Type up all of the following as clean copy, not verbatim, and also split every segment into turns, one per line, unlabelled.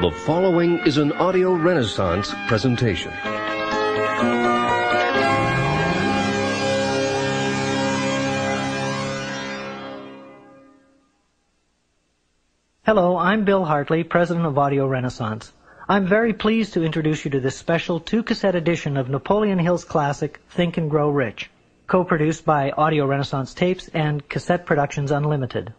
The following is an audio renaissance presentation.
Hello, I'm Bill Hartley, president of Audio Renaissance. I'm very pleased to introduce you to this special 2-cassette edition of Napoleon Hill's classic, Think and Grow Rich, co-produced by Audio Renaissance Tapes and Cassette Productions Unlimited.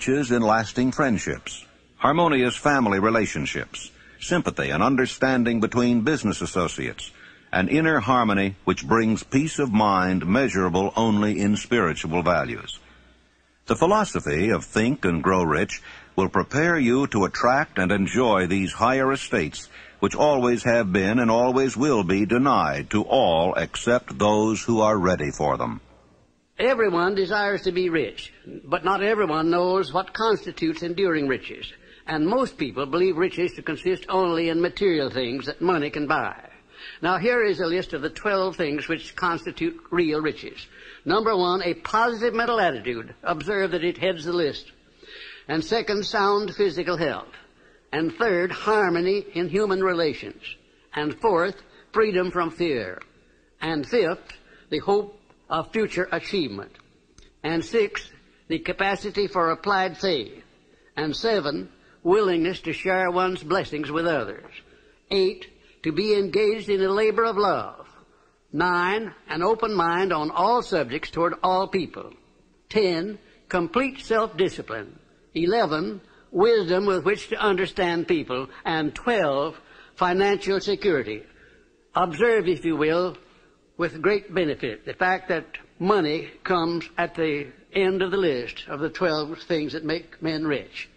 Riches in lasting friendships, harmonious family relationships, sympathy and understanding between business associates, and inner harmony which brings peace of mind measurable only in spiritual values. The philosophy of Think and Grow Rich will prepare you to attract and enjoy these higher estates which always have been and always will be denied to all except those who are ready for them.
Everyone desires to be rich, but not everyone knows what constitutes enduring riches. And most people believe riches to consist only in material things that money can buy. Now here is a list of the 12 things which constitute real riches. Number 1, a positive mental attitude. Observe that it heads the list. And second, sound physical health. And third, harmony in human relations. And fourth, freedom from fear. And fifth, the hope of future achievement. And 6, the capacity for applied faith. And 7, willingness to share one's blessings with others. 8, to be engaged in a labor of love. 9, an open mind on all subjects toward all people. 10, complete self-discipline. 11, wisdom with which to understand people. And 12, financial security. Observe, if you will, with great benefit, the fact that money comes at the end of the list of the 12 things that make men rich.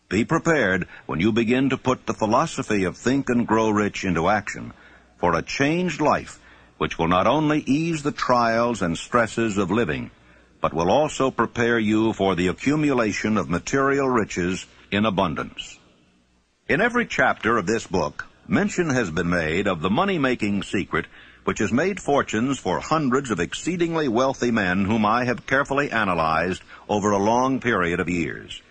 Be prepared when you begin to put the philosophy of Think and Grow Rich into action for a changed life which will not only ease the trials and stresses of living, but will also prepare you for the accumulation of material riches in abundance. In every chapter of this book, mention has been made of the money-making secret which has made fortunes for hundreds of exceedingly wealthy men whom I have carefully analyzed over a long period of years.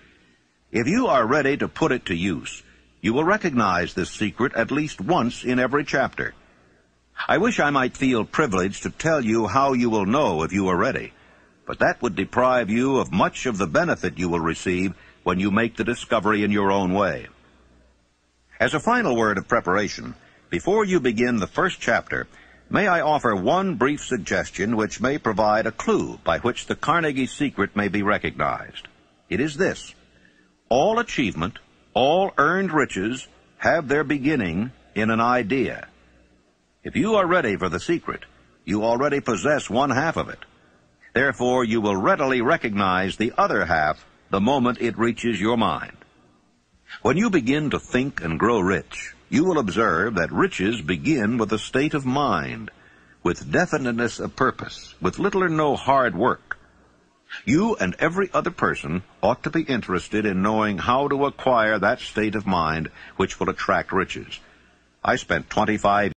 If you are ready to put it to use, you will recognize this secret at least once in every chapter. I wish I might feel privileged to tell you how you will know if you are ready. but that would deprive you of much of the benefit you will receive when you make the discovery in your own way. As a final word of preparation, before you begin the first chapter, may I offer one brief suggestion which may provide a clue by which the Carnegie secret may be recognized. It is this: all achievement, all earned riches have their beginning in an idea. If you are ready for the secret, you already possess one half of it. Therefore, you will readily recognize the other half the moment it reaches your mind. When you begin to think and grow rich, you will observe that riches begin with a state of mind, with definiteness of purpose, with little or no hard work. You and every other person ought to be interested in knowing how to acquire that state of mind which will attract riches. I spent 25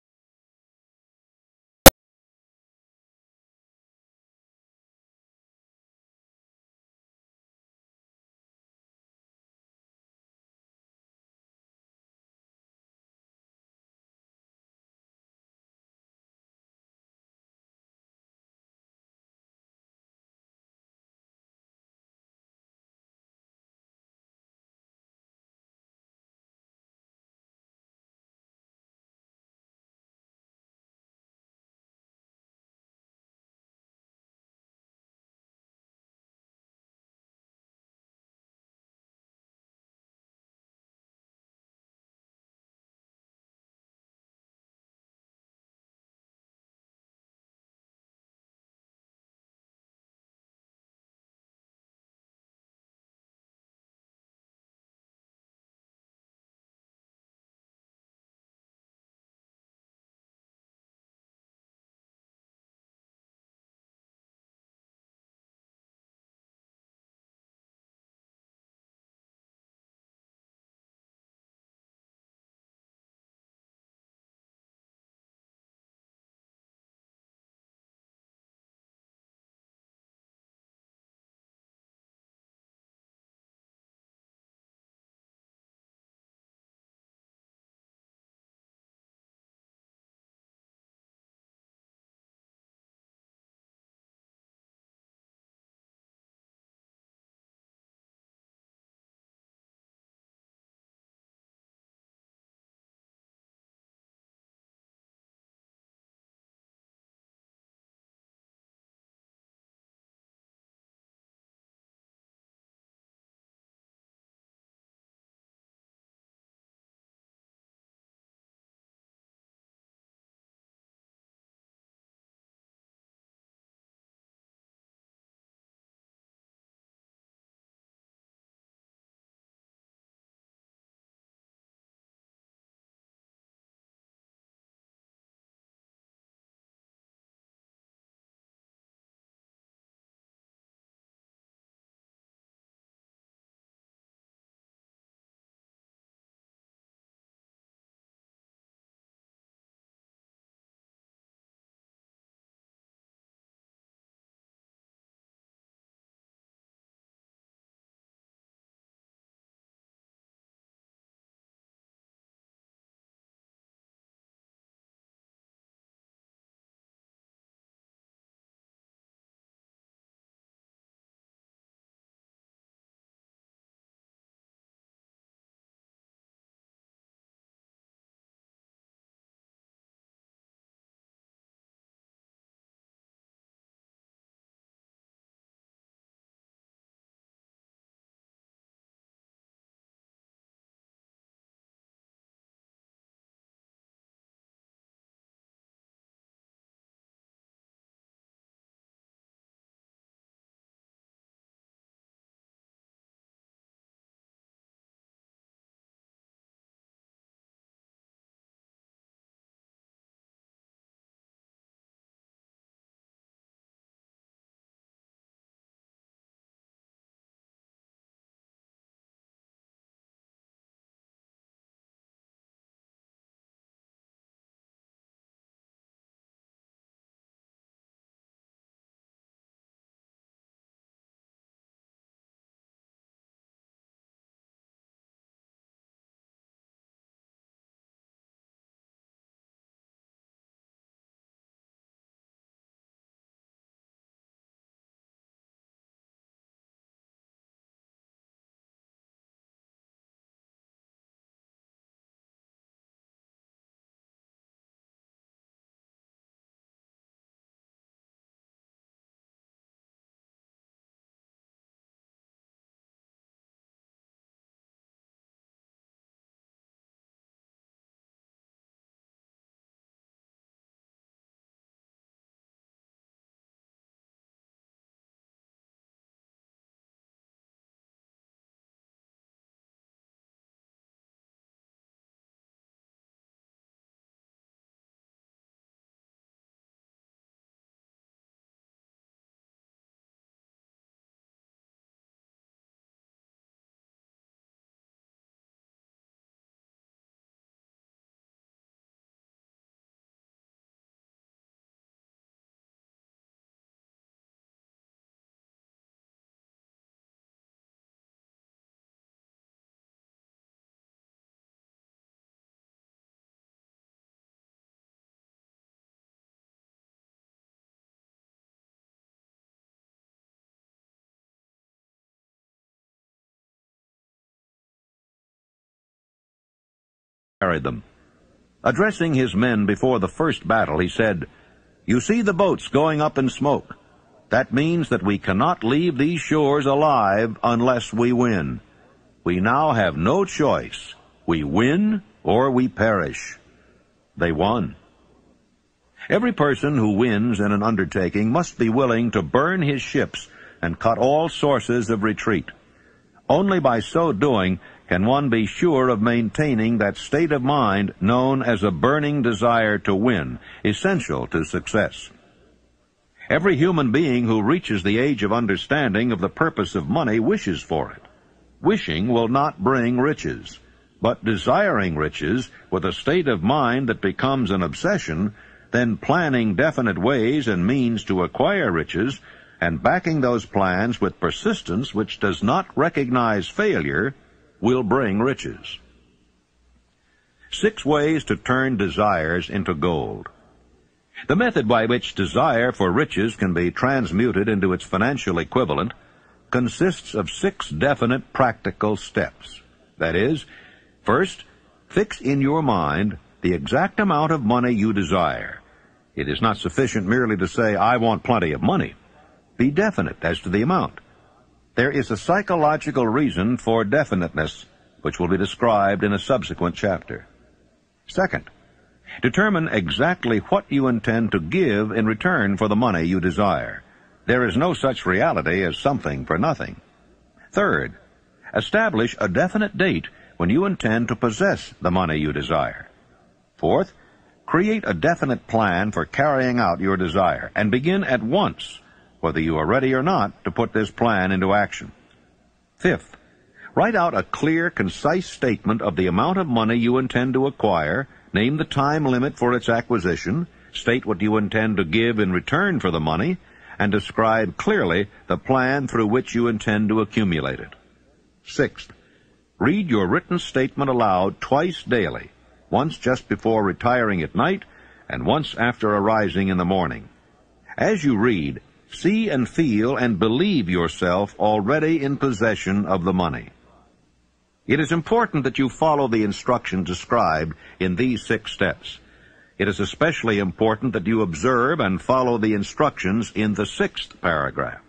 carried them. Addressing his men before the first battle, he said, "You see the boats going up in smoke. That means that we cannot leave these shores alive unless we win. We now have no choice. We win or we perish." They won. Every person who wins in an undertaking must be willing to burn his ships and cut all sources of retreat. Only by so doing can one be sure of maintaining that state of mind known as a burning desire to win, essential to success. Every human being who reaches the age of understanding of the purpose of money wishes for it. Wishing will not bring riches, but desiring riches with a state of mind that becomes an obsession, then planning definite ways and means to acquire riches, and backing those plans with persistence which does not recognize failure, will bring riches. 6 ways to turn desires into gold. The method by which desire for riches can be transmuted into its financial equivalent consists of 6 definite practical steps. That is, first, fix in your mind the exact amount of money you desire. It is not sufficient merely to say, "I want plenty of money." Be definite as to the amount. There is a psychological reason for definiteness, which will be described in a subsequent chapter. Second, determine exactly what you intend to give in return for the money you desire. There is no such reality as something for nothing. Third, establish a definite date when you intend to possess the money you desire. Fourth, create a definite plan for carrying out your desire, and begin at once, whether you are ready or not, to put this plan into action. Fifth, write out a clear, concise statement of the amount of money you intend to acquire, name the time limit for its acquisition, state what you intend to give in return for the money, and describe clearly the plan through which you intend to accumulate it. Sixth, read your written statement aloud twice daily, once just before retiring at night and once after arising in the morning. As you read, see and feel and believe yourself already in possession of the money. It is important that you follow the instructions described in these 6 steps. It is especially important that you observe and follow the instructions in the 6th paragraph.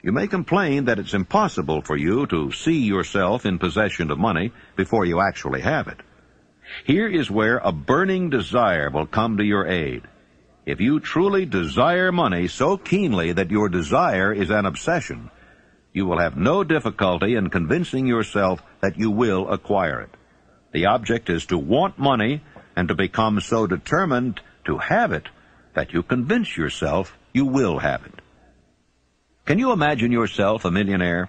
You may complain that it's impossible for you to see yourself in possession of money before you actually have it. Here is where a burning desire will come to your aid. If you truly desire money so keenly that your desire is an obsession, you will have no difficulty in convincing yourself that you will acquire it. The object is to want money and to become so determined to have it that you convince yourself you will have it. Can you imagine yourself a millionaire?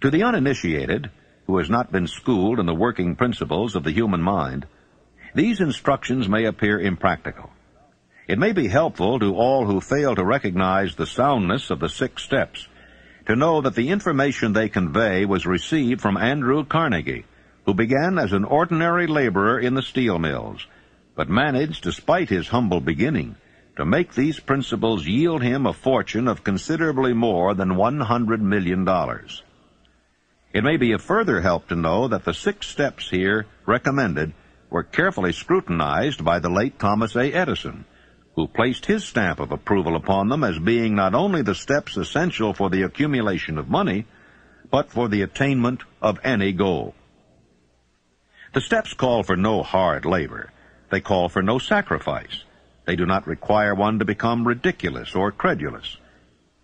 To the uninitiated, who has not been schooled in the working principles of the human mind, these instructions may appear impractical. It may be helpful to all who fail to recognize the soundness of the 6 steps to know that the information they convey was received from Andrew Carnegie, who began as an ordinary laborer in the steel mills, but managed, despite his humble beginning, to make these principles yield him a fortune of considerably more than $100 million. It may be a further help to know that the 6 steps here recommended were carefully scrutinized by the late Thomas A. Edison, who placed his stamp of approval upon them as being not only the steps essential for the accumulation of money, but for the attainment of any goal. The steps call for no hard labor. They call for no sacrifice. They do not require one to become ridiculous or credulous.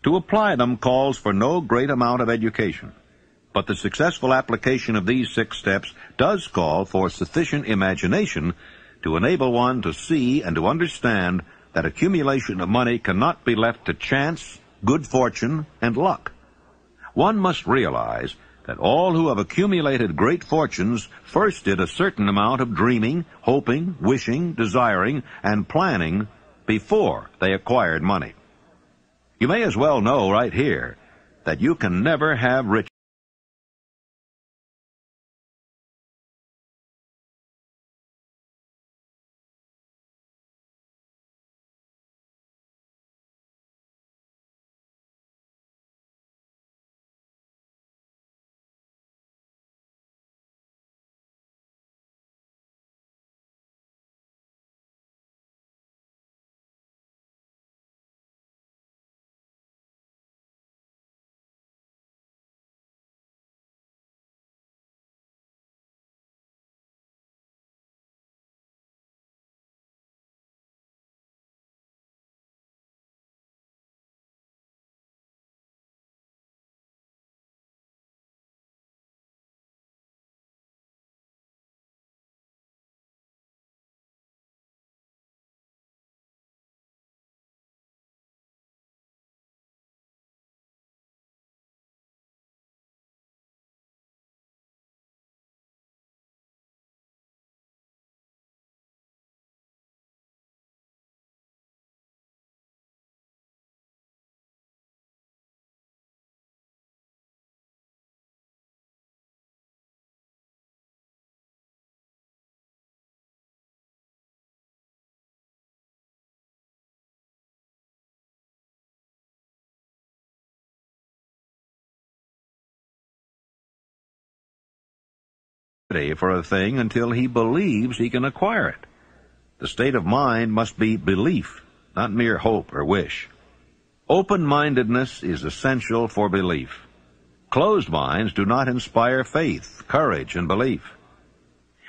To apply them calls for no great amount of education. But the successful application of these 6 steps does call for sufficient imagination to enable one to see and to understand that accumulation of money cannot be left to chance, good fortune, and luck. One must realize that all who have accumulated great fortunes first did a certain amount of dreaming, hoping, wishing, desiring, and planning before they acquired money. You may as well know right here that you can never have riches ready for a thing until he believes he can acquire it. The state of mind must be belief, not mere hope or wish. Open-mindedness is essential for belief. Closed minds do not inspire faith, courage, and belief.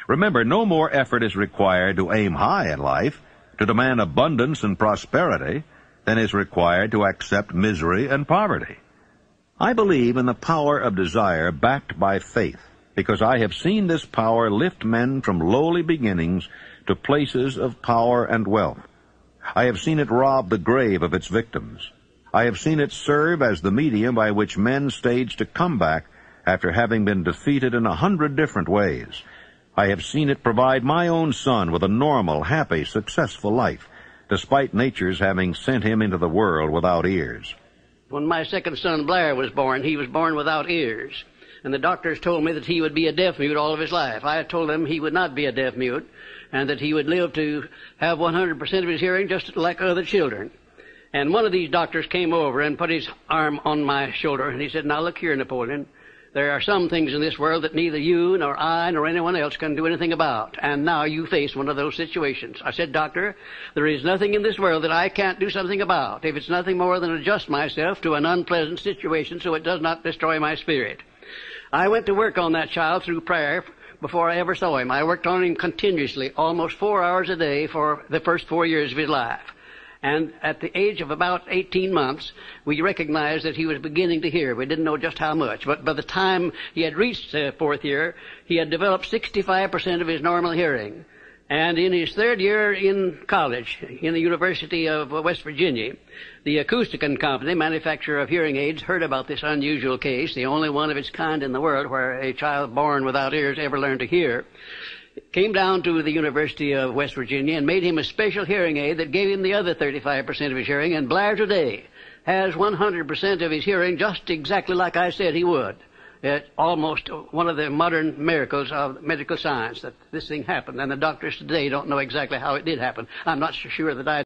Remember, no more effort is required to aim high in life, to demand abundance and prosperity, than is required to accept misery and poverty. I believe in the power of desire backed by faith, because I have seen this power lift men from lowly beginnings to places of power and wealth. I have seen it rob the grave of its victims. I have seen it serve as the medium by which men staged a comeback after having been defeated in 100 different ways. I have seen it provide my own son with a normal, happy, successful life, despite nature's having sent him into the world without ears.
When my second son, Blair, was born, he was born without ears. And the doctors told me that he would be a deaf-mute all of his life. I told him he would not be a deaf-mute, and that he would live to have 100% of his hearing just like other children. And one of these doctors came over and put his arm on my shoulder, and he said, "Now look here, Napoleon. There are some things in this world that neither you nor I nor anyone else can do anything about. And now you face one of those situations." I said, "Doctor, there is nothing in this world that I can't do something about, if it's nothing more than adjust myself to an unpleasant situation so it does not destroy my spirit." I went to work on that child through prayer before I ever saw him. I worked on him continuously, almost 4 hours a day for the first 4 years of his life. And at the age of about 18 months, we recognized that he was beginning to hear. We didn't know just how much. But by the time he had reached the 4th year, he had developed 65% of his normal hearing. And in his 3rd year in college, in the University of West Virginia, the Acousticon Company, manufacturer of hearing aids, heard about this unusual case, the only one of its kind in the world where a child born without ears ever learned to hear. Came down to the University of West Virginia and made him a special hearing aid that gave him the other 35% of his hearing, and Blair today has 100% of his hearing just exactly like I said he would. It's almost one of the modern miracles of medical science that this thing happened, and the doctors today don't know exactly how it did happen. I'm not so sure that I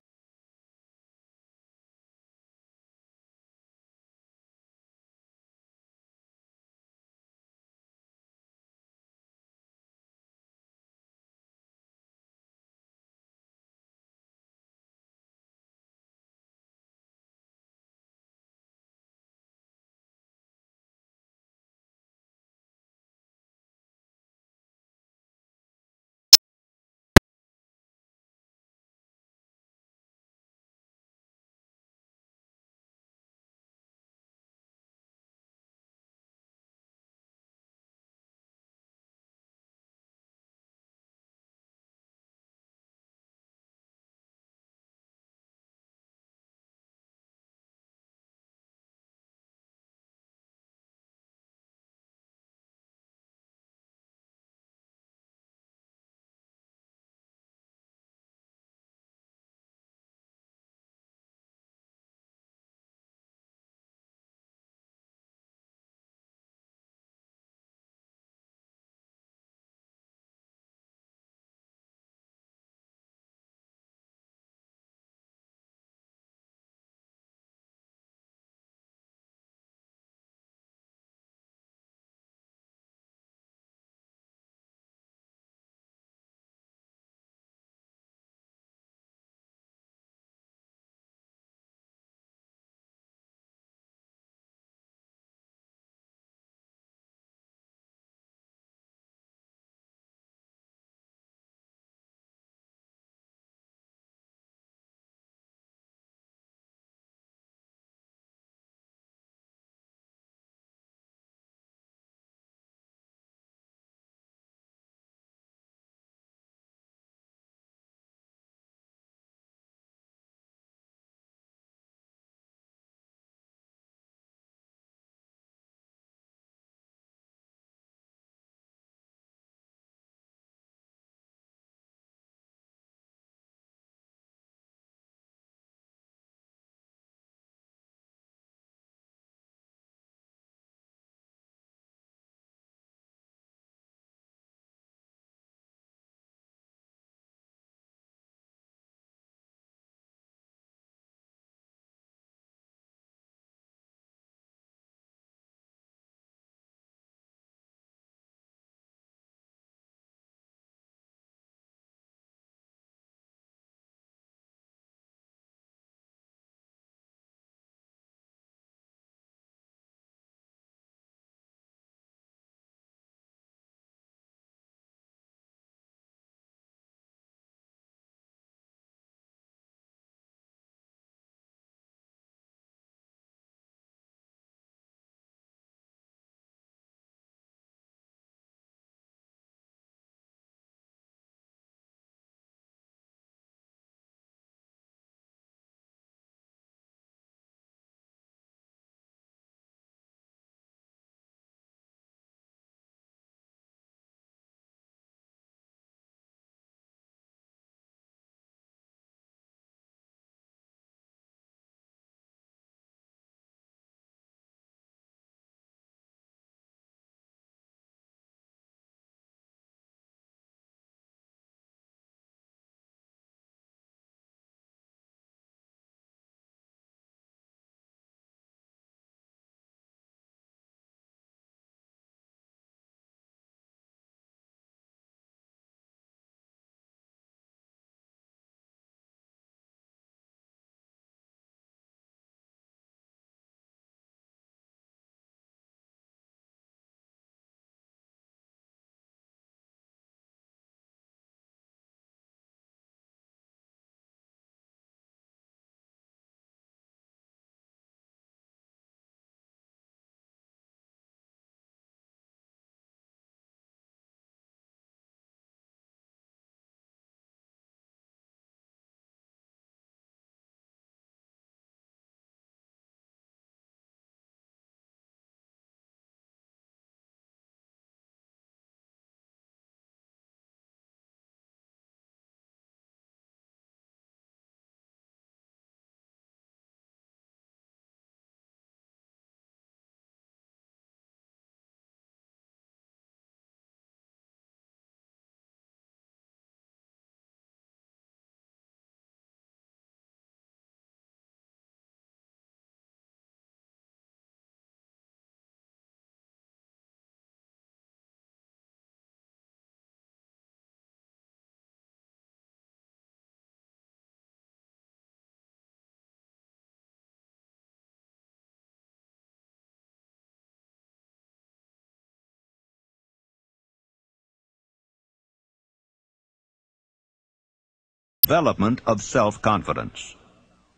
development of self-confidence.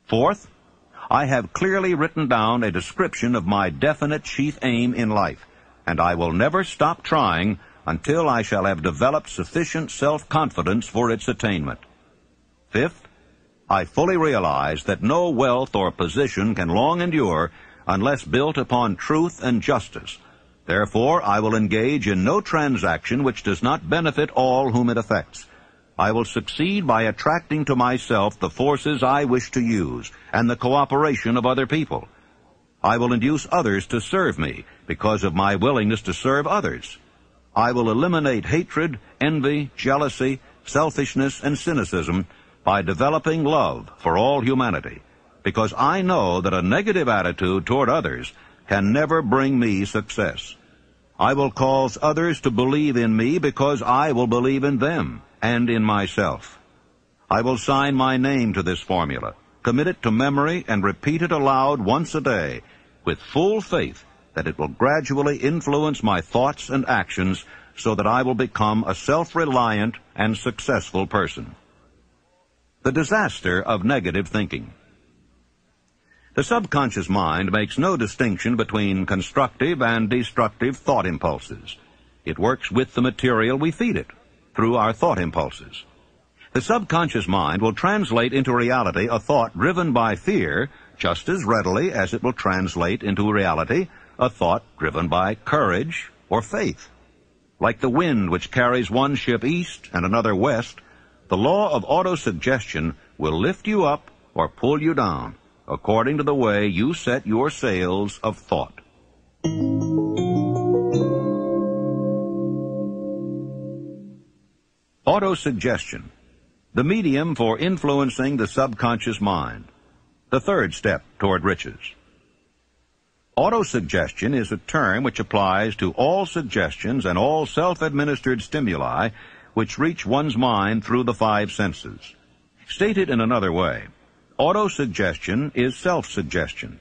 Fourth, I have clearly written down a description of my definite chief aim in life, and I will never stop trying until I shall have developed sufficient self-confidence for its attainment. Fifth, I fully realize that no wealth or position can long endure unless built upon truth and justice. Therefore, I will engage in no transaction which does not benefit all whom it affects. I will succeed by attracting to myself the forces I wish to use and the cooperation of other people. I will induce others to serve me because of my willingness to serve others. I will eliminate hatred, envy, jealousy, selfishness, and cynicism by developing love for all humanity, because I know that a negative attitude toward others can never bring me success. I will cause others to believe in me because I will believe in them and in myself. I will sign my name to this formula, commit it to memory, and repeat it aloud once a day, with full faith that it will gradually influence my thoughts and actions so that I will become a self-reliant and successful person. The disaster of negative thinking. The subconscious mind makes no distinction between constructive and destructive thought impulses. It works with the material we feed it, through our thought impulses. The subconscious mind will translate into reality a thought driven by fear just as readily as it will translate into reality a thought driven by courage or faith. Like the wind which carries one ship east and another west, the law of autosuggestion will lift you up or pull you down according to the way you set your sails of thought. Autosuggestion, the medium for influencing the subconscious mind, the third step toward riches. Autosuggestion is a term which applies to all suggestions and all self-administered stimuli which reach one's mind through the five senses. Stated in another way, autosuggestion is self-suggestion.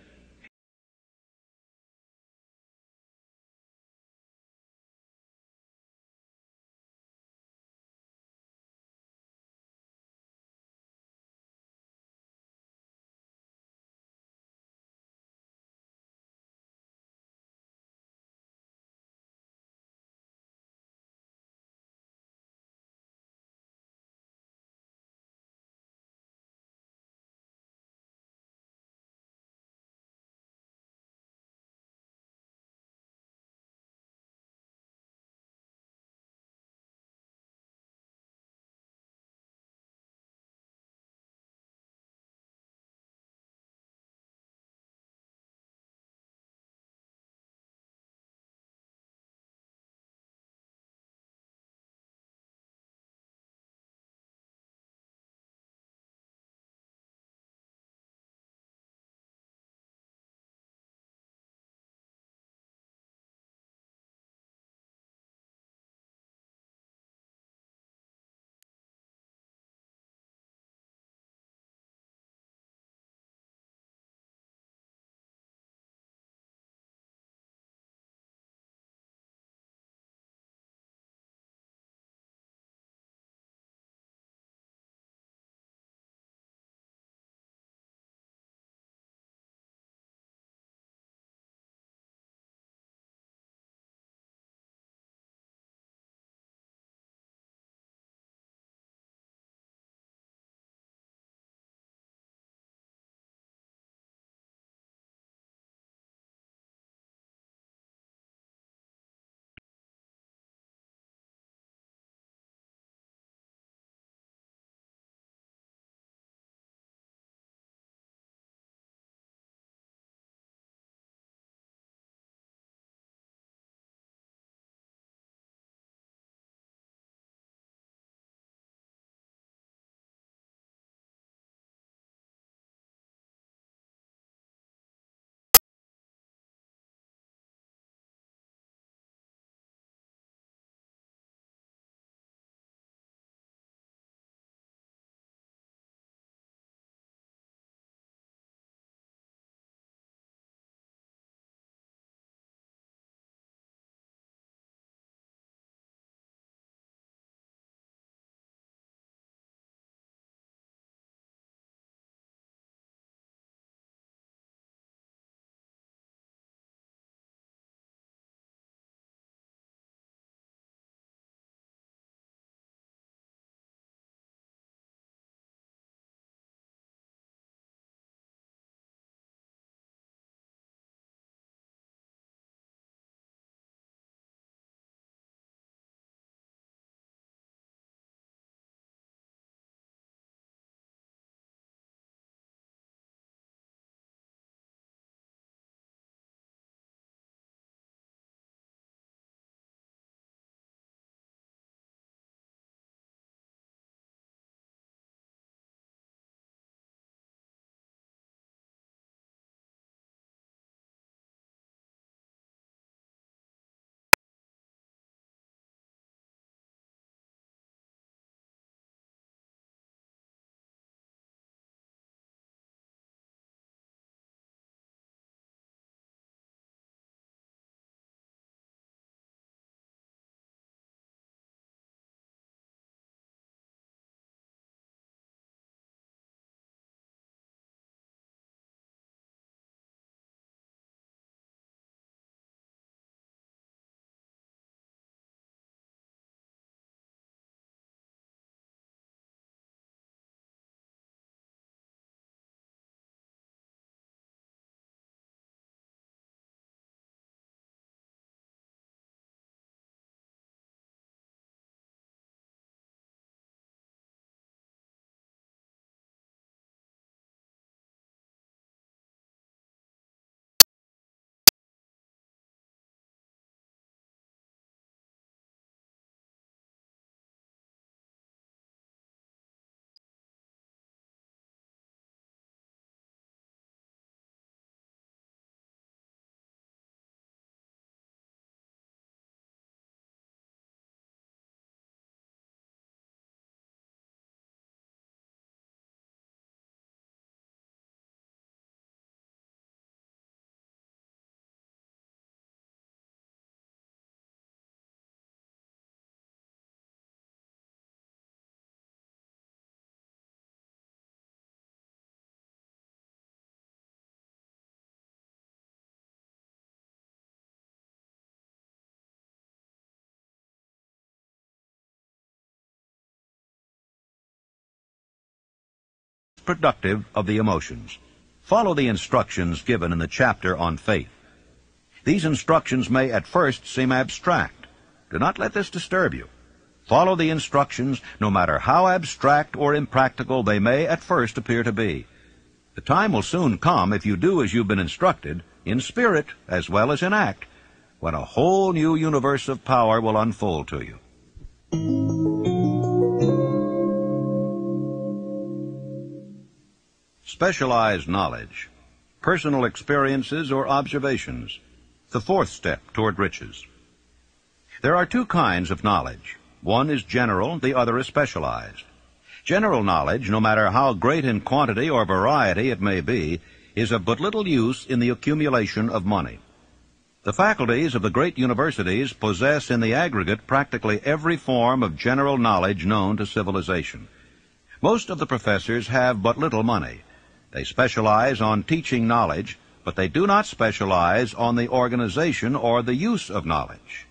most productive of the emotions. Follow the instructions given in the chapter on faith. These instructions may at first seem abstract. Do not let this disturb you. Follow the instructions, no matter how abstract or impractical they may at first appear to be. The time will soon come, if you do as you've been instructed, in spirit as well as in act, when a whole new universe of power will unfold to you. Specialized knowledge, personal experiences or observations, the fourth step toward riches. There are two kinds of knowledge. One is general, the other is specialized. General knowledge, no matter how great in quantity or variety it may be, is of but little use in the accumulation of money. The faculties of the great universities possess in the aggregate practically every form of general knowledge known to civilization. Most of the professors have but little money. They specialize on teaching knowledge, but they do not specialize on the organization or the use of knowledge.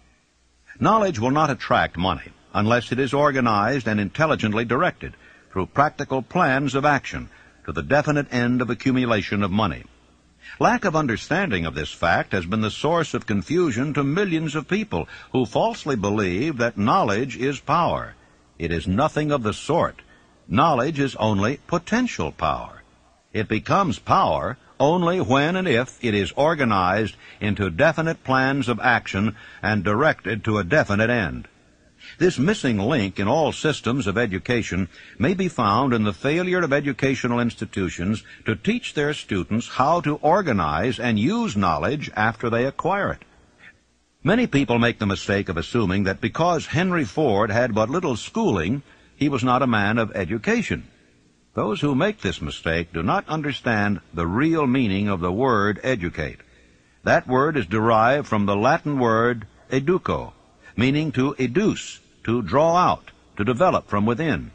Knowledge will not attract money unless it is organized and intelligently directed through practical plans of action to the definite end of accumulation of money. Lack of understanding of this fact has been the source of confusion to millions of people who falsely believe that knowledge is power. It is nothing of the sort. Knowledge is only potential power. It becomes power only when and if it is organized into definite plans of action and directed to a definite end. This missing link in all systems of education may be found in the failure of educational institutions to teach their students how to organize and use knowledge after they acquire it. Many people make the mistake of assuming that because Henry Ford had but little schooling, he was not a man of education. Those who make this mistake do not understand the real meaning of the word educate. That word is derived from the Latin word educo, meaning to educe, to draw out, to develop from within.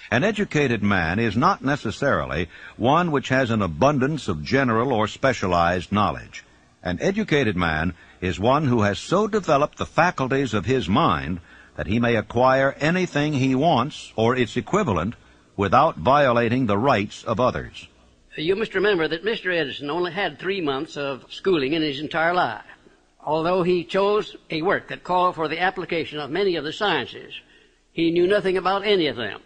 An educated man is not necessarily one which has an abundance of general or specialized knowledge. An educated man is one who has so developed the faculties of his mind that he may acquire anything he wants or its equivalent without violating the rights of others.
You must remember that Mr. Edison only had 3 months of schooling in his entire life. Although he chose a work that called for the application of many of the sciences, he knew nothing about any of them.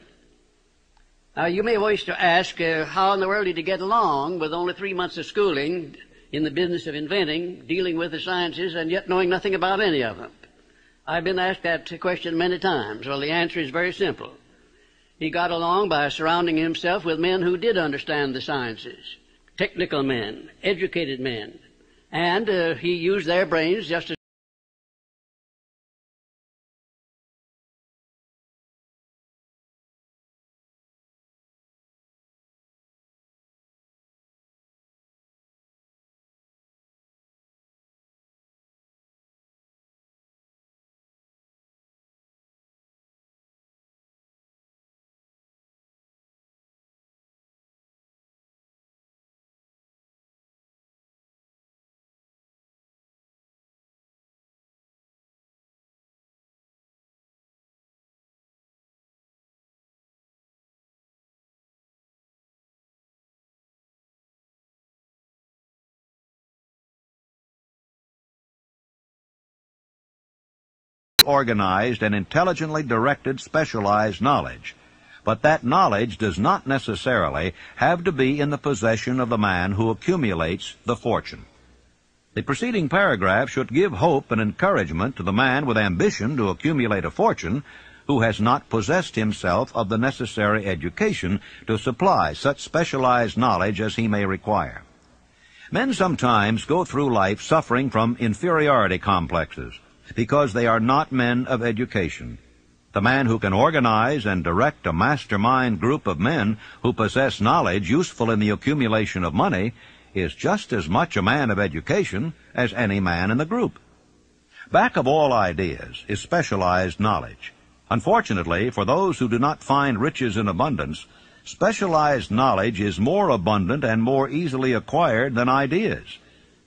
Now, you may wish to ask, how in the world did he get along with only 3 months of schooling in the business of inventing, dealing with the sciences, and yet knowing nothing about any of them? I've been asked that question many times. Well, the answer is very simple. He got along by surrounding himself with men who did understand the sciences, technical men, educated men, and he used their brains just as
organized and intelligently directed specialized knowledge. But that knowledge does not necessarily have to be in the possession of the man who accumulates the fortune. The preceding paragraph should give hope and encouragement to the man with ambition to accumulate a fortune who has not possessed himself of the necessary education to supply such specialized knowledge as he may require. Men sometimes go through life suffering from inferiority complexes because they are not men of education. The man who can organize and direct a mastermind group of men who possess knowledge useful in the accumulation of money is just as much a man of education as any man in the group. Back of all ideas is specialized knowledge. Unfortunately, for those who do not find riches in abundance, specialized knowledge is more abundant and more easily acquired than ideas.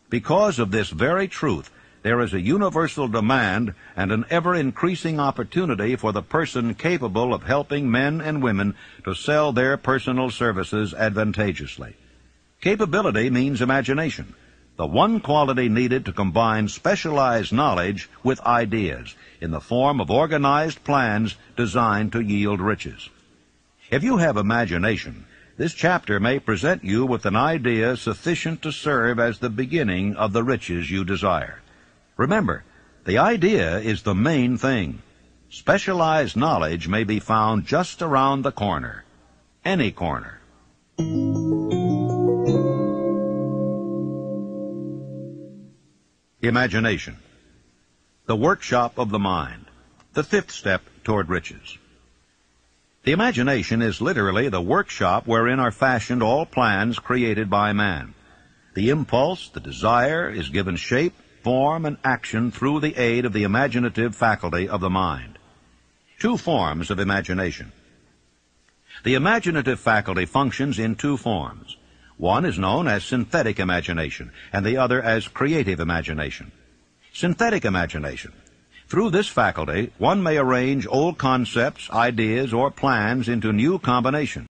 Because of this very truth, there is a universal demand and an ever-increasing opportunity for the person capable of helping men and women to sell their personal services advantageously. Capability means imagination, the one quality needed to combine specialized knowledge with ideas in the form of organized plans designed to yield riches. If you have imagination, this chapter may present you with an idea sufficient to serve as the beginning of the riches you desire. Remember, the idea is the main thing. Specialized knowledge may be found just around the corner. Any corner. Imagination. The workshop of the mind. The fifth step toward riches. The imagination is literally the workshop wherein are fashioned all plans created by man. The impulse, the desire, is given shape, form, and action through the aid of the imaginative faculty of the mind. Two forms of imagination. The imaginative faculty functions in two forms. One is known as synthetic imagination, and the other as creative imagination. Synthetic imagination. Through this faculty, one may arrange old concepts, ideas, or plans into new combinations.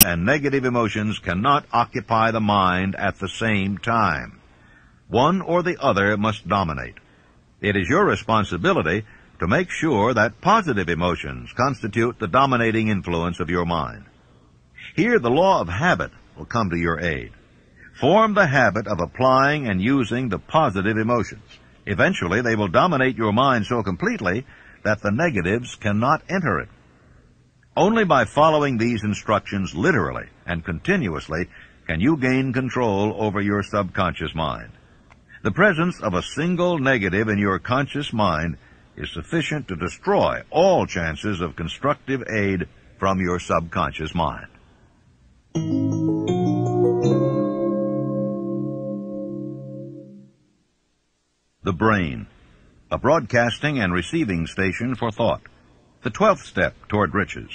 and negative emotions cannot occupy the mind at the same time. One or the other must dominate. It is your responsibility to make sure that positive emotions constitute the dominating influence of your mind. Here, the law of habit will come to your aid. Form the habit of applying and using the positive emotions. Eventually, they will dominate your mind so completely that the negatives cannot enter it. Only by following these instructions literally and continuously can you gain control over your subconscious mind. The presence of a single negative in your conscious mind is sufficient to destroy all chances of constructive aid from your subconscious mind. The brain, a broadcasting and receiving station for thought, the 12th step toward riches.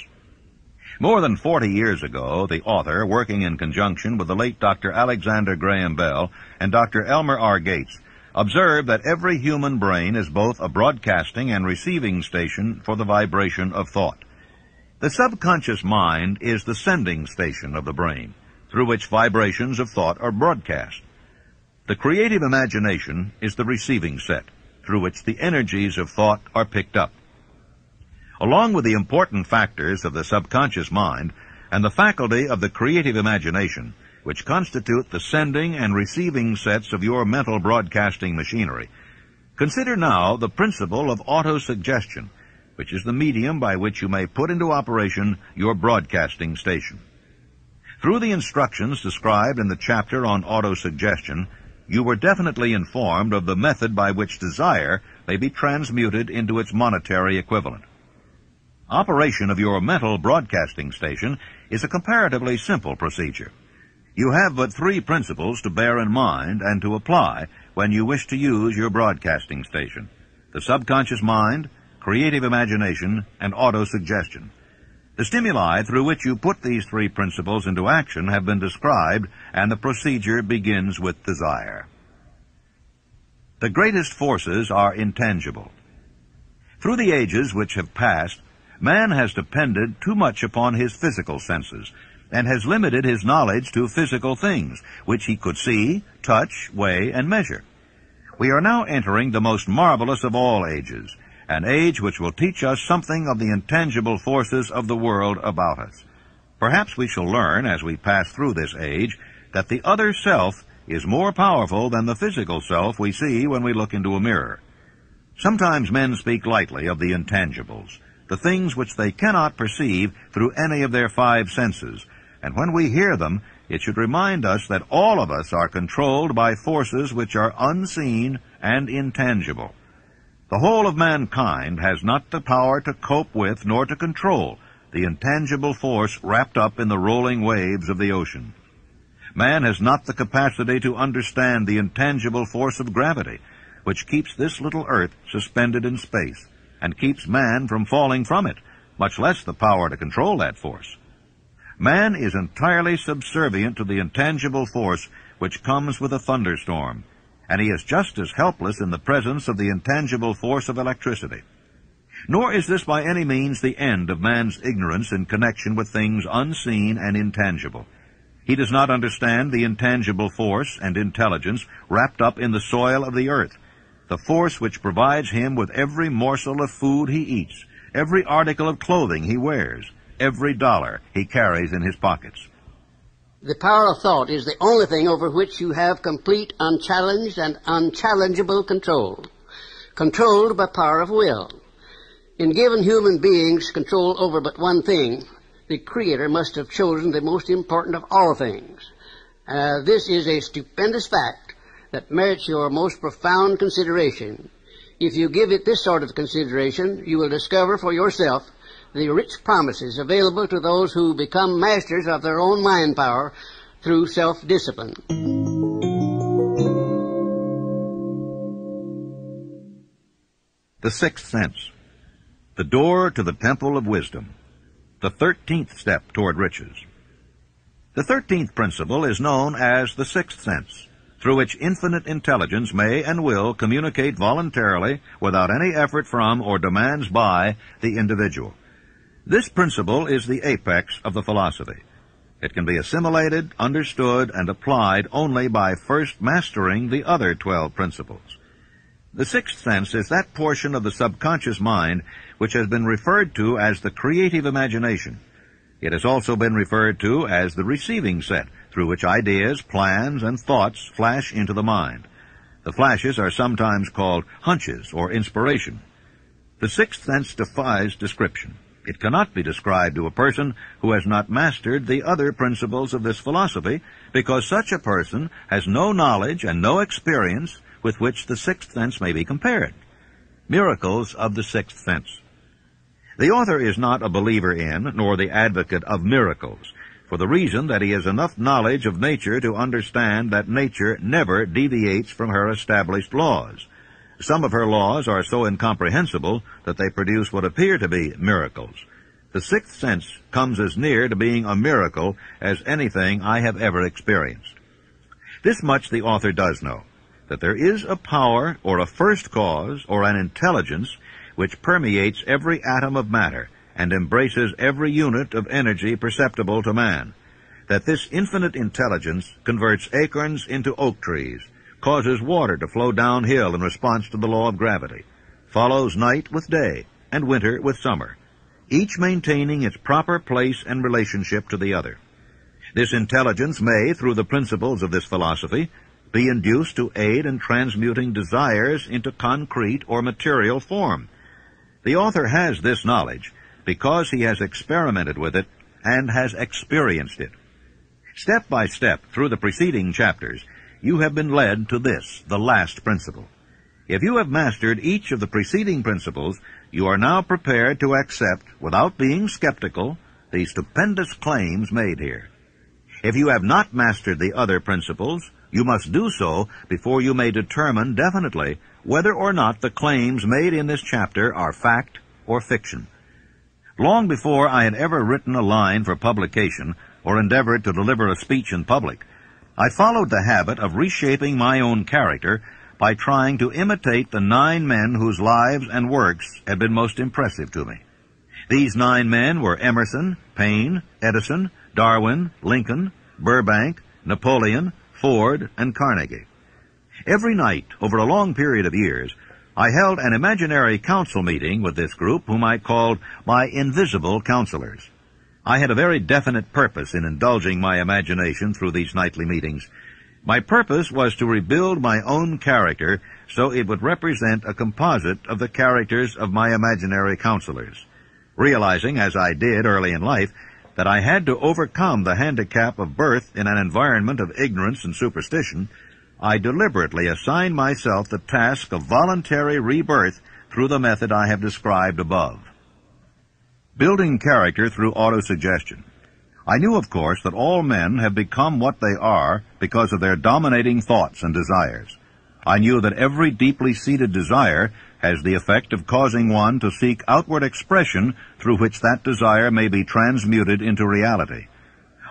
More than 40 years ago, the author, working in conjunction with the late Dr. Alexander Graham Bell and Dr. Elmer R. Gates, observed that every human brain is both a broadcasting and receiving station for the vibration of thought. The subconscious mind is the sending station of the brain, through which vibrations of thought are broadcast. The creative imagination is the receiving set, through which the energies of thought are picked up. Along with the important factors of the subconscious mind and the faculty of the creative imagination, which constitute the sending and receiving sets of your mental broadcasting machinery, consider now the principle of autosuggestion, which is the medium by which you may put into operation your broadcasting station. Through the instructions described in the chapter on autosuggestion, you were definitely informed of the method by which desire may be transmuted into its monetary equivalent. Operation of your mental broadcasting station is a comparatively simple procedure. You have but 3 principles to bear in mind and to apply when you wish to use your broadcasting station: the subconscious mind, creative imagination, and autosuggestion. The stimuli through which you put these 3 principles into action have been described, and the procedure begins with desire. The greatest forces are intangible. Through the ages which have passed, man has depended too much upon his physical senses, and has limited his knowledge to physical things, which he could see, touch, weigh, and measure. We are now entering the most marvelous of all ages, an age which will teach us something of the intangible forces of the world about us. Perhaps we shall learn, as we pass through this age, that the other self is more powerful than the physical self we see when we look into a mirror. Sometimes men speak lightly of the intangibles, the things which they cannot perceive through any of their 5 senses, and when we hear them, it should remind us that all of us are controlled by forces which are unseen and intangible. The whole of mankind has not the power to cope with nor to control the intangible force wrapped up in the rolling waves of the ocean. Man has not the capacity to understand the intangible force of gravity, which keeps this little earth suspended in space, and keeps man from falling from it, much less the power to control that force. Man is entirely subservient to the intangible force which comes with a thunderstorm, and he is just as helpless in the presence of the intangible force of electricity. Nor is this by any means the end of man's ignorance in connection with things unseen and intangible. He does not understand the intangible force and intelligence wrapped up in the soil of the earth, the force which provides him with every morsel of food he eats, every article of clothing he wears, every dollar he carries in his pockets.
The power of thought is the only thing over which you have complete, unchallenged, and unchallengeable control. Controlled by power of will. In giving human beings control over but one thing, the Creator must have chosen the most important of all things. This is a stupendous fact that merits your most profound consideration. If you give it this sort of consideration, you will discover for yourself the rich promises available to those who become masters of their own mind power through self-discipline.
The 6th sense, the door to the temple of wisdom, the 13th step toward riches. The 13th principle is known as the 6th sense, through which infinite intelligence may and will communicate voluntarily without any effort from or demands by the individual. This principle is the apex of the philosophy. It can be assimilated, understood, and applied only by first mastering the other 12 principles. The sixth sense is that portion of the subconscious mind which has been referred to as the creative imagination. It has also been referred to as the receiving set, through which ideas, plans, and thoughts flash into the mind. The flashes are sometimes called hunches or inspiration. The sixth sense defies description. It cannot be described to a person who has not mastered the other principles of this philosophy, because such a person has no knowledge and no experience with which the sixth sense may be compared. Miracles of the sixth sense. The author is not a believer in, nor the advocate of miracles, for the reason that he has enough knowledge of nature to understand that nature never deviates from her established laws. Some of her laws are so incomprehensible that they produce what appear to be miracles. The sixth sense comes as near to being a miracle as anything I have ever experienced. This much the author does know, that there is a power or a first cause or an intelligence which permeates every atom of matter and embraces every unit of energy perceptible to man, that this infinite intelligence converts acorns into oak trees, causes water to flow downhill in response to the law of gravity, follows night with day and winter with summer, each maintaining its proper place and relationship to the other. This intelligence may, through the principles of this philosophy, be induced to aid in transmuting desires into concrete or material form. The author has this knowledge because he has experimented with it and has experienced it. Step by step through the preceding chapters, you have been led to this, the last principle. If you have mastered each of the preceding principles, you are now prepared to accept, without being skeptical, the stupendous claims made here. If you have not mastered the other principles, you must do so before you may determine definitely whether or not the claims made in this chapter are fact or fiction. Long before I had ever written a line for publication or endeavored to deliver a speech in public, I followed the habit of reshaping my own character by trying to imitate the 9 men whose lives and works had been most impressive to me. These 9 men were Emerson, Paine, Edison, Darwin, Lincoln, Burbank, Napoleon, Ford, and Carnegie. Every night, over a long period of years, I held an imaginary council meeting with this group whom I called my invisible counselors. I had a very definite purpose in indulging my imagination through these nightly meetings. My purpose was to rebuild my own character so it would represent a composite of the characters of my imaginary counselors. Realizing, as I did early in life, that I had to overcome the handicap of birth in an environment of ignorance and superstition, I deliberately assigned myself the task of voluntary rebirth through the method I have described above. Building character through autosuggestion. I knew, of course, that all men have become what they are because of their dominating thoughts and desires. I knew that every deeply seated desire has the effect of causing one to seek outward expression through which that desire may be transmuted into reality.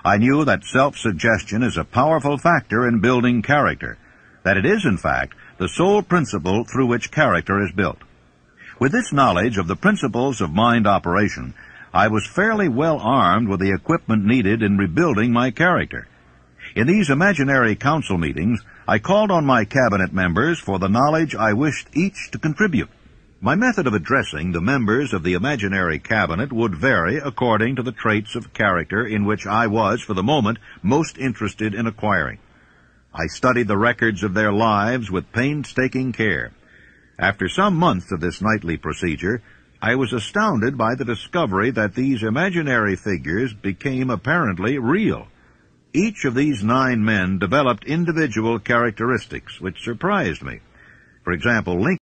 I knew that self-suggestion is a powerful factor in building character, that it is, in fact, the sole principle through which character is built. With this knowledge of the principles of mind operation, I was fairly well armed with the equipment needed in rebuilding my character. In these imaginary council meetings, I called on my cabinet members for the knowledge I wished each to contribute. My method of addressing the members of the imaginary cabinet would vary according to the traits of character in which I was, for the moment, most interested in acquiring. I studied the records of their lives with painstaking care. After some months of this nightly procedure, I was astounded by the discovery that these imaginary figures became apparently real. Each of these 9 men developed individual characteristics which surprised me. For example, Lincoln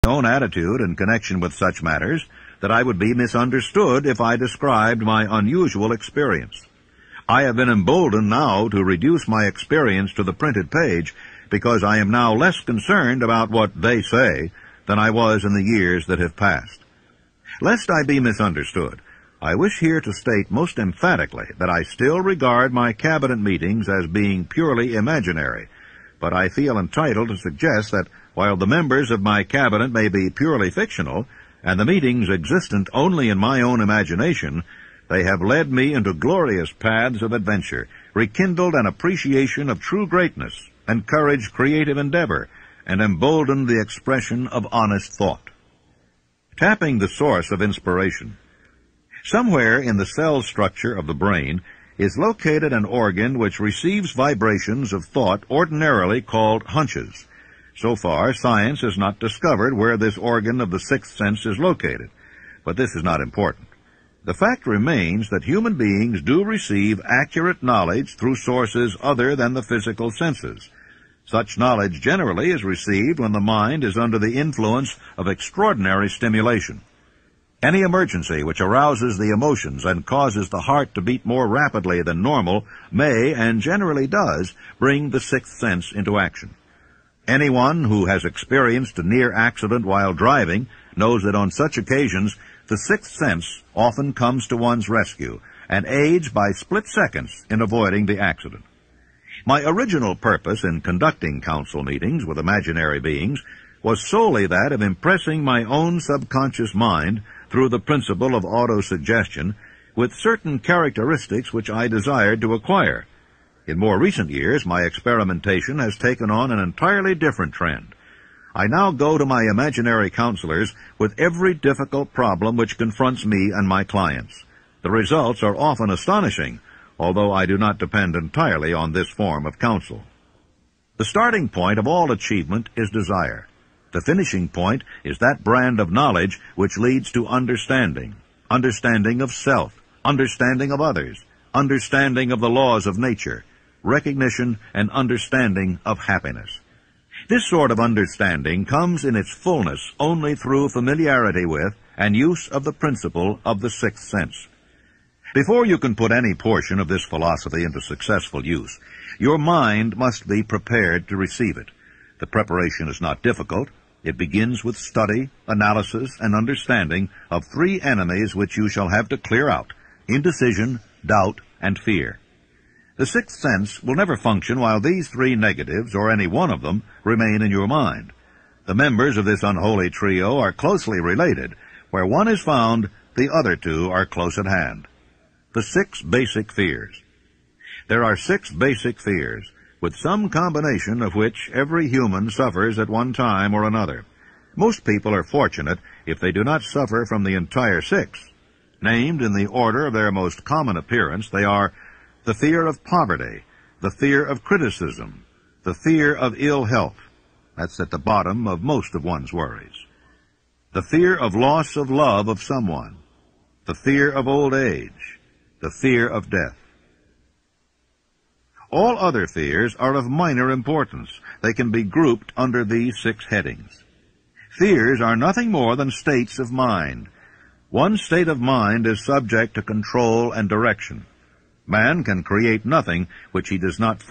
own attitude in connection with such matters that I would be misunderstood if I described my unusual experience. I have been emboldened now to reduce my experience to the printed page because I am now less concerned about what they say than I was in the years that have passed. Lest I be misunderstood, I wish here to state most emphatically that I still regard my cabinet meetings as being purely imaginary, but I feel entitled to suggest that while the members of my cabinet may be purely fictional, and the meetings existent only in my own imagination, they have led me into glorious paths of adventure, rekindled an appreciation of true greatness, encouraged creative endeavor, and emboldened the expression of honest thought. Tapping the source of inspiration. Somewhere in the cell structure of the brain is located an organ which receives vibrations of thought ordinarily called hunches. So far, science has not discovered where this organ of the sixth sense is located, but this is not important. The fact remains that human beings do receive accurate knowledge through sources other than the physical senses. Such knowledge generally is received when the mind is under the influence of extraordinary stimulation. Any emergency which arouses the emotions and causes the heart to beat more rapidly than normal may, and generally does, bring the sixth sense into action. Anyone who has experienced a near accident while driving knows that on such occasions the sixth sense often comes to one's rescue and aids by split seconds in avoiding the accident. My original purpose in conducting council meetings with imaginary beings was solely that of impressing my own subconscious mind through the principle of autosuggestion with certain characteristics which I desired to acquire. In more recent years, my experimentation has taken on an entirely different trend. I now go to my imaginary counselors with every difficult problem which confronts me and my clients. The results are often astonishing, although I do not depend entirely on this form of counsel. The starting point of all achievement is desire. The finishing point is that brand of knowledge which leads to understanding of self, understanding of others, understanding of the laws of nature, recognition and understanding of happiness. This sort of understanding comes in its fullness only through familiarity with and use of the principle of the sixth sense. Before you can put any portion of this philosophy into successful use, your mind must be prepared to receive it. The preparation is not difficult. It begins with study, analysis, and understanding of three enemies which you shall have to clear out: indecision, doubt, and fear. The sixth sense will never function while these three negatives, or any one of them, remain in your mind. The members of this unholy trio are closely related. Where one is found, the other two are close at hand. The 6 basic fears. There are 6 basic fears, with some combination of which every human suffers at one time or another. Most people are fortunate if they do not suffer from the entire 6. Named in the order of their most common appearance, they are the fear of poverty, the fear of criticism, the fear of ill health. That's at the bottom of most of one's worries. The fear of loss of love of someone, the fear of old age, the fear of death. All other fears are of minor importance. They can be grouped under these 6 headings. Fears are nothing more than states of mind. One state of mind is subject to control and direction. Man can create nothing which he does not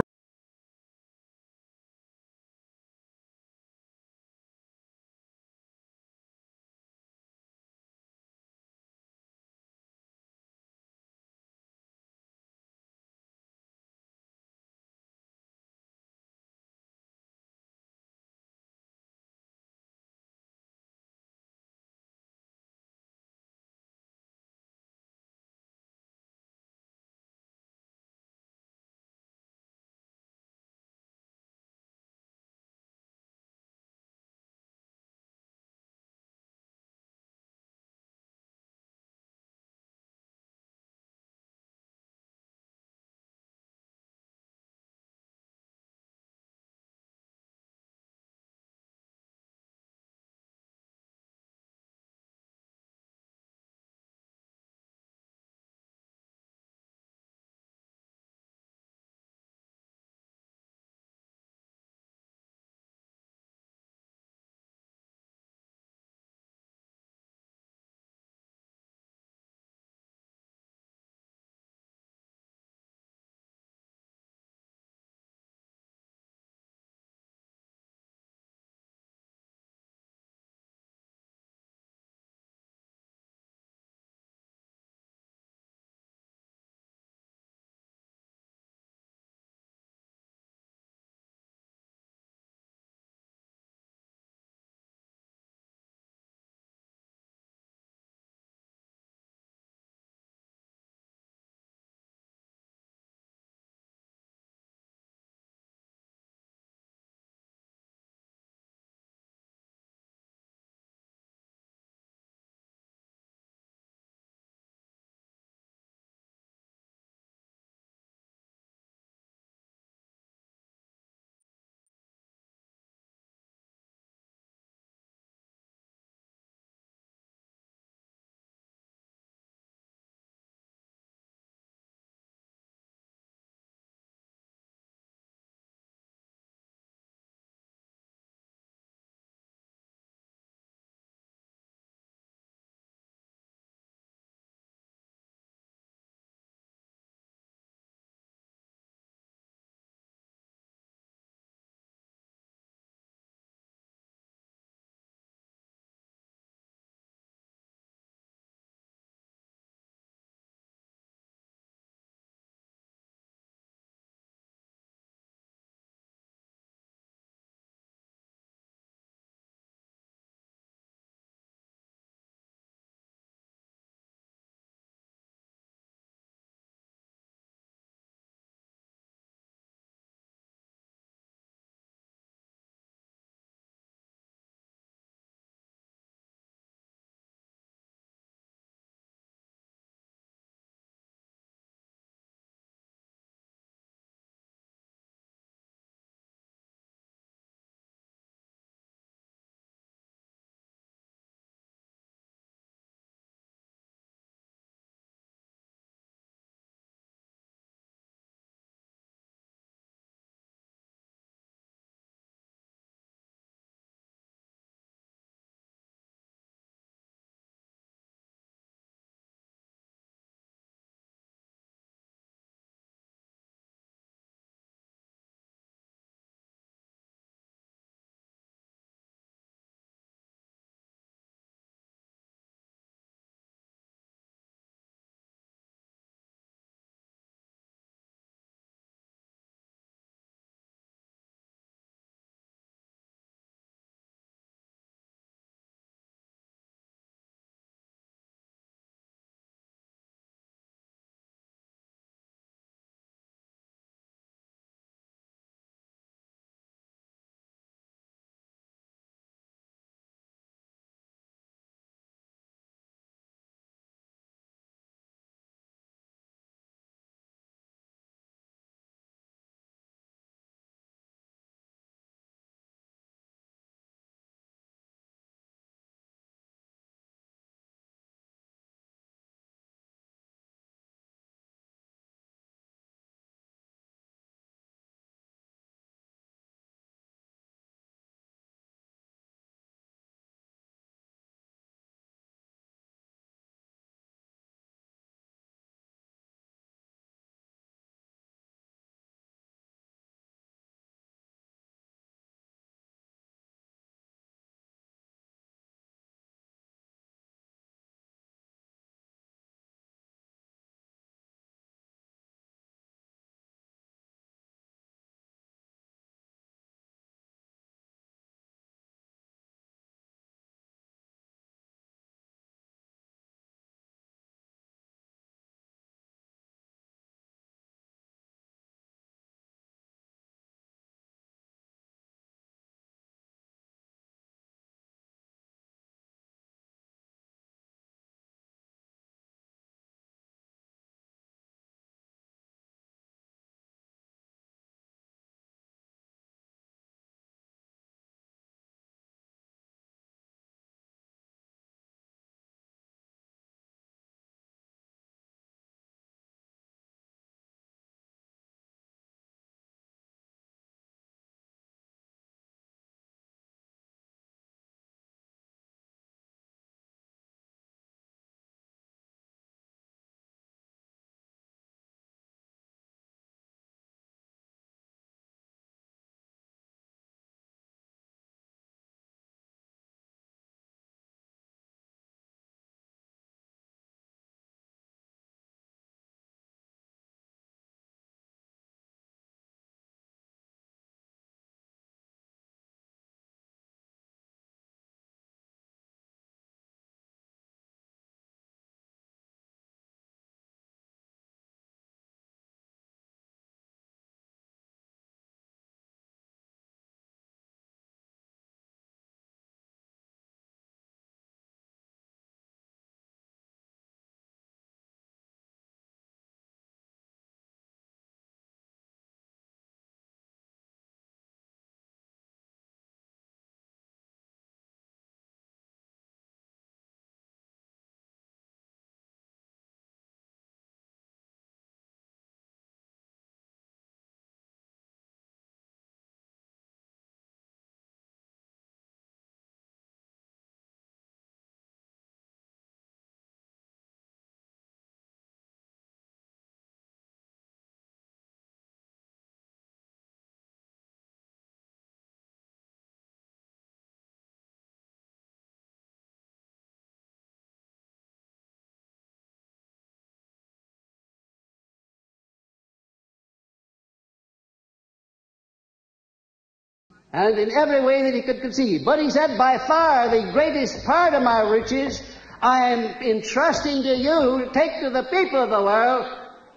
and in every way that he could conceive. But he said, by far the greatest part of my riches I am entrusting to you to take to the people of the world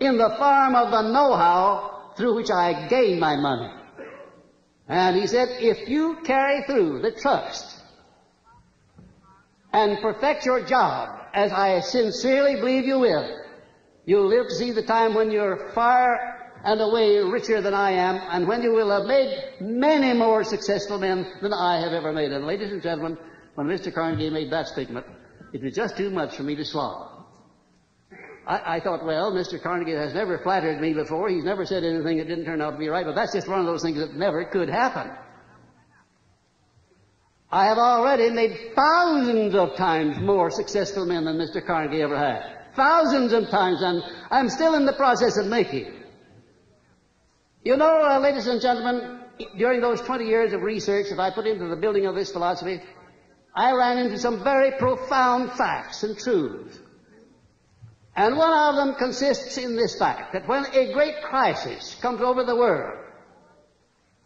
in the form of the know-how through which I gain my money. And he said, if you carry through the trust and perfect your job, as I sincerely believe you will, you'll live to see the time when you're far and away richer than I am, and when you will have made many more successful men than I have ever made. And ladies and gentlemen, when Mr. Carnegie made that statement, it was just too much for me to swallow. I thought, well, Mr. Carnegie has never flattered me before. He's never said anything that didn't turn out to be right, but that's just one of those things that never could happen. I have already made thousands of times more successful men than Mr. Carnegie ever had. Thousands of times, and I'm still in the process of making. You know, ladies and gentlemen, during those 20 years of research that I put into the building of this philosophy, I ran into some very profound facts and truths. And one of them consists in this fact, that when a great crisis comes over the world,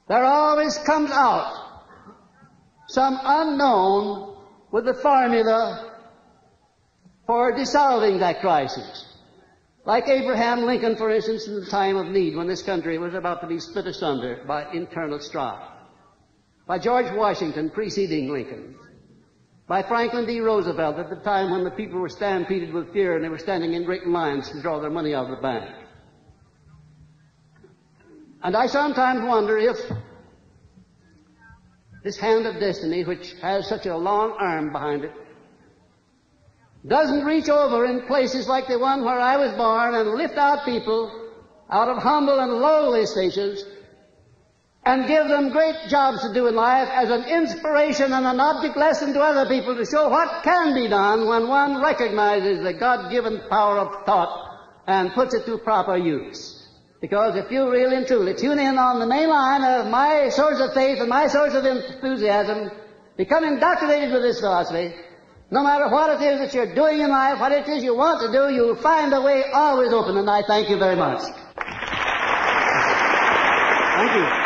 there always comes out some unknown with the formula for dissolving that crisis. Like Abraham Lincoln, for instance, in the time of need, when this country was about to be split asunder by internal strife. By George Washington preceding Lincoln. By Franklin D. Roosevelt at the time when the people were stampeded with fear and they were standing in great lines to draw their money out of the bank. And I sometimes wonder if this hand of destiny, which has such a long arm behind it, doesn't reach over in places like the one where I was born and lift out people out of humble and lowly stations and give them great jobs to do in life as an inspiration and an object lesson to other people to show what can be done when one recognizes the God-given power of thought and puts it to proper use. Because if you really and truly tune in on the main line of my source of faith and my source of enthusiasm, become indoctrinated with this philosophy, no matter what it is that you're doing in life, what it is you want to do, you'll find the way always open, and I thank you very much. Thank you.